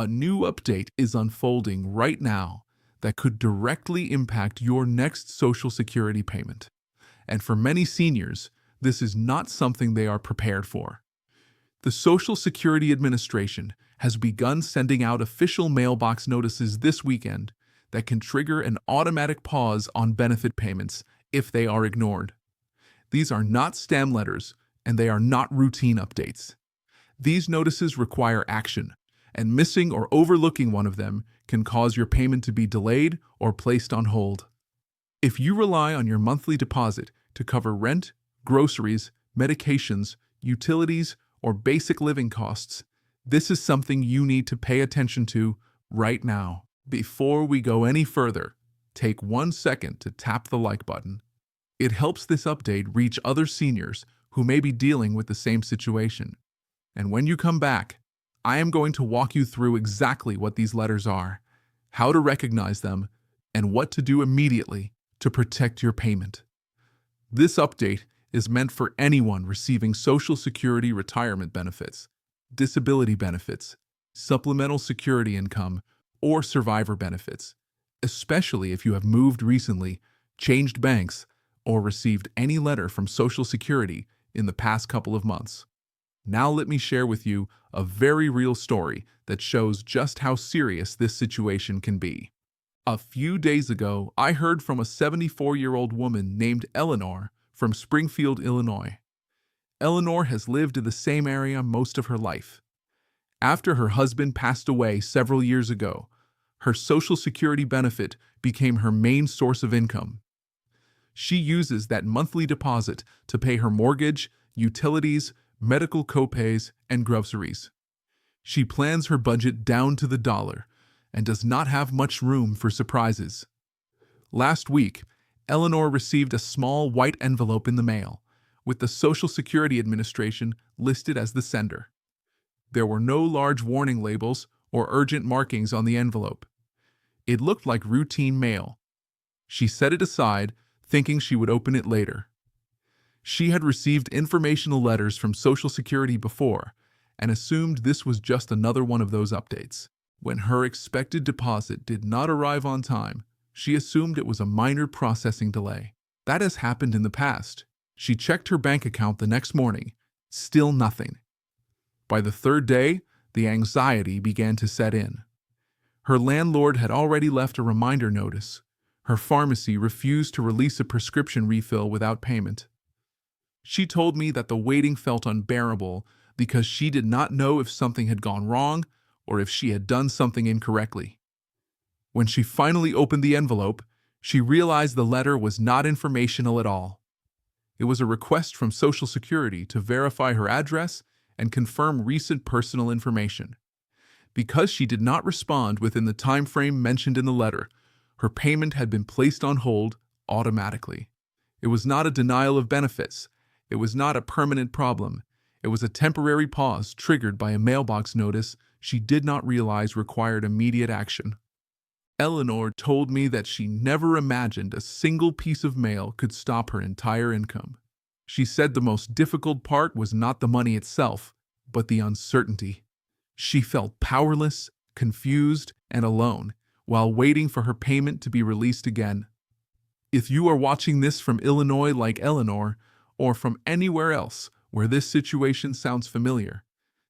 A new update is unfolding right now that could directly impact your next Social Security payment. And for many seniors, this is not something they are prepared for. The Social Security Administration has begun sending out official mailbox notices this weekend that can trigger an automatic pause on benefit payments if they are ignored. These are not spam letters, and they are not routine updates. These notices require action, and missing or overlooking one of them can cause your payment to be delayed or placed on hold. If you rely on your monthly deposit to cover rent, groceries, medications, utilities, or basic living costs, this is something you need to pay attention to right now. Before we go any further, take 1 second to tap the like button. It helps this update reach other seniors who may be dealing with the same situation. And when you come back, I am going to walk you through exactly what these letters are, how to recognize them, and what to do immediately to protect your payment. This update is meant for anyone receiving Social Security retirement benefits, disability benefits, supplemental security income, or survivor benefits, especially if you have moved recently, changed banks, or received any letter from Social Security in the past couple of months. Now let me share with you a very real story that shows just how serious this situation can be. A few days ago, I heard from a 74-year-old woman named Eleanor from Springfield, Illinois. Eleanor has lived in the same area most of her life. After her husband passed away several years ago, her Social Security benefit became her main source of income. She uses that monthly deposit to pay her mortgage, utilities, medical copays, and groceries. She plans her budget down to the dollar and does not have much room for surprises. Last week, Eleanor received a small white envelope in the mail, with the Social Security Administration listed as the sender. There were no large warning labels or urgent markings on the envelope. It looked like routine mail. She set it aside, thinking she would open it later. She had received informational letters from Social Security before and assumed this was just another one of those updates. When her expected deposit did not arrive on time, she assumed it was a minor processing delay. That has happened in the past. She checked her bank account the next morning. Still nothing. By the third day, the anxiety began to set in. Her landlord had already left a reminder notice. Her pharmacy refused to release a prescription refill without payment. She told me that the waiting felt unbearable because she did not know if something had gone wrong or if she had done something incorrectly. When she finally opened the envelope, she realized the letter was not informational at all. It was a request from Social Security to verify her address and confirm recent personal information. Because she did not respond within the time frame mentioned in the letter, her payment had been placed on hold automatically. It was not a denial of benefits. It was not a permanent problem. It was a temporary pause triggered by a mailbox notice she did not realize required immediate action. Eleanor told me that she never imagined a single piece of mail could stop her entire income. She said the most difficult part was not the money itself, but the uncertainty. She felt powerless, confused, and alone while waiting for her payment to be released again. If you are watching this from Illinois like Eleanor, or from anywhere else where this situation sounds familiar,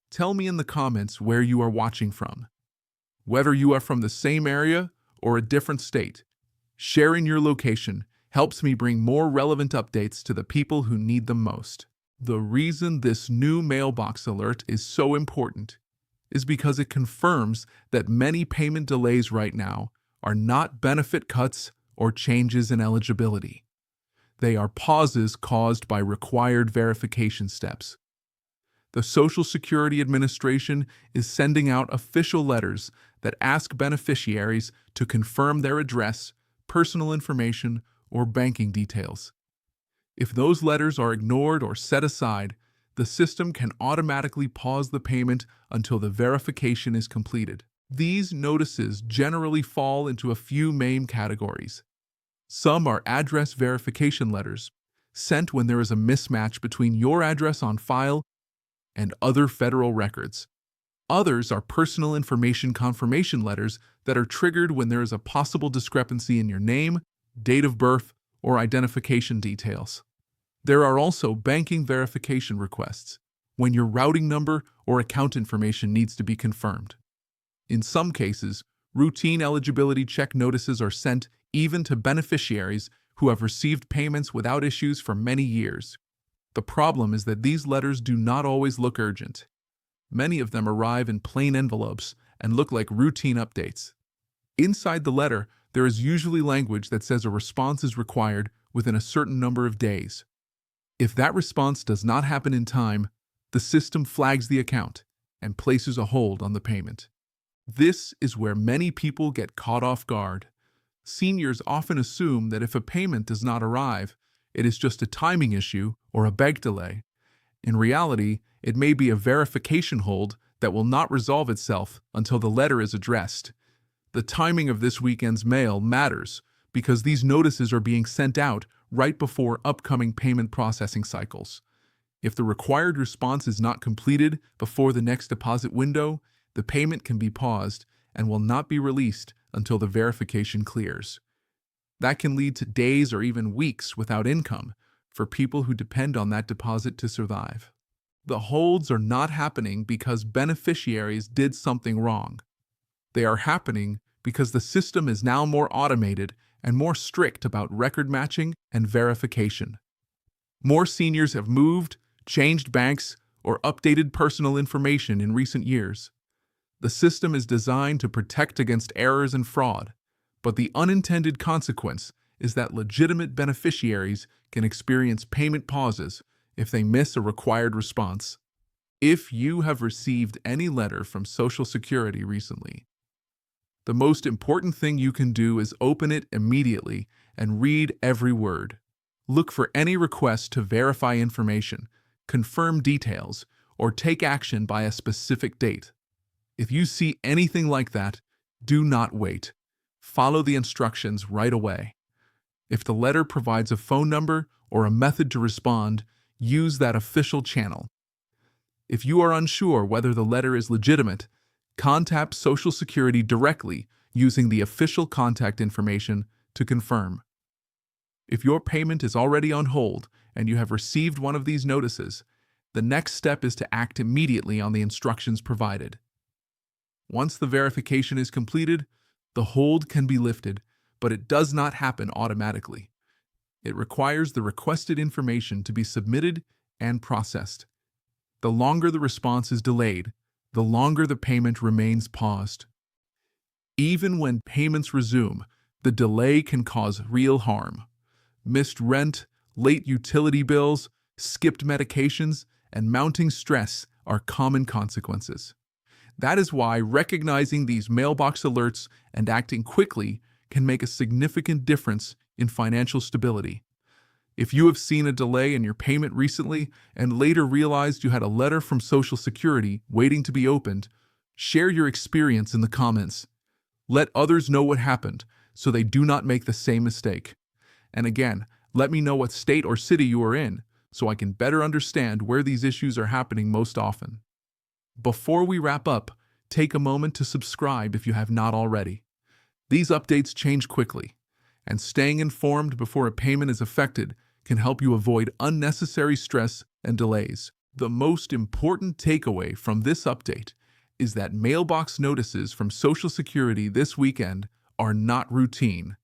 tell me in the comments where you are watching from. Whether you are from the same area or a different state, sharing your location helps me bring more relevant updates to the people who need them most. The reason this new mailbox alert is so important is because it confirms that many payment delays right now are not benefit cuts or changes in eligibility. They are pauses caused by required verification steps. The Social Security Administration is sending out official letters that ask beneficiaries to confirm their address, personal information, or banking details. If those letters are ignored or set aside, the system can automatically pause the payment until the verification is completed. These notices generally fall into a few main categories. Some are address verification letters, sent when there is a mismatch between your address on file and other federal records. Others are personal information confirmation letters that are triggered when there is a possible discrepancy in your name, date of birth, or identification details. There are also banking verification requests, when your routing number or account information needs to be confirmed. In some cases, routine eligibility check notices are sent even to beneficiaries who have received payments without issues for many years. The problem is that these letters do not always look urgent. Many of them arrive in plain envelopes and look like routine updates. Inside the letter, there is usually language that says a response is required within a certain number of days. If that response does not happen in time, the system flags the account and places a hold on the payment. This is where many people get caught off guard. Seniors often assume that if a payment does not arrive, it is just a timing issue or a bank delay. In reality, it may be a verification hold that will not resolve itself until the letter is addressed. The timing of this weekend's mail matters because these notices are being sent out right before upcoming payment processing cycles. If the required response is not completed before the next deposit window, the payment can be paused and will not be released until the verification clears. That can lead to days or even weeks without income for people who depend on that deposit to survive. The holds are not happening because beneficiaries did something wrong. They are happening because the system is now more automated and more strict about record matching and verification. More seniors have moved, changed banks, or updated personal information in recent years. The system is designed to protect against errors and fraud, but the unintended consequence is that legitimate beneficiaries can experience payment pauses if they miss a required response. If you have received any letter from Social Security recently, the most important thing you can do is open it immediately and read every word. Look for any request to verify information, confirm details, or take action by a specific date. If you see anything like that, do not wait. Follow the instructions right away. If the letter provides a phone number or a method to respond, use that official channel. If you are unsure whether the letter is legitimate, contact Social Security directly using the official contact information to confirm. If your payment is already on hold and you have received one of these notices, the next step is to act immediately on the instructions provided. Once the verification is completed, the hold can be lifted, but it does not happen automatically. It requires the requested information to be submitted and processed. The longer the response is delayed, the longer the payment remains paused. Even when payments resume, the delay can cause real harm. Missed rent, late utility bills, skipped medications, and mounting stress are common consequences. That is why recognizing these mailbox alerts and acting quickly can make a significant difference in financial stability. If you have seen a delay in your payment recently and later realized you had a letter from Social Security waiting to be opened, share your experience in the comments. Let others know what happened so they do not make the same mistake. And again, let me know what state or city you are in so I can better understand where these issues are happening most often. Before we wrap up, take a moment to subscribe if you have not already. These updates change quickly, and staying informed before a payment is affected can help you avoid unnecessary stress and delays. The most important takeaway from this update is that mailbox notices from Social Security this weekend are not routine.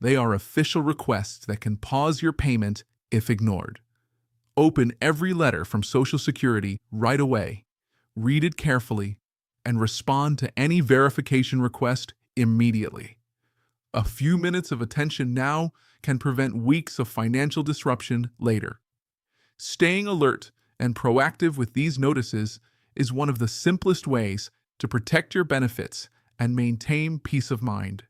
They are official requests that can pause your payment if ignored. Open every letter from Social Security right away, read it carefully, and respond to any verification request immediately. A few minutes of attention now can prevent weeks of financial disruption later. Staying alert and proactive with these notices is one of the simplest ways to protect your benefits and maintain peace of mind.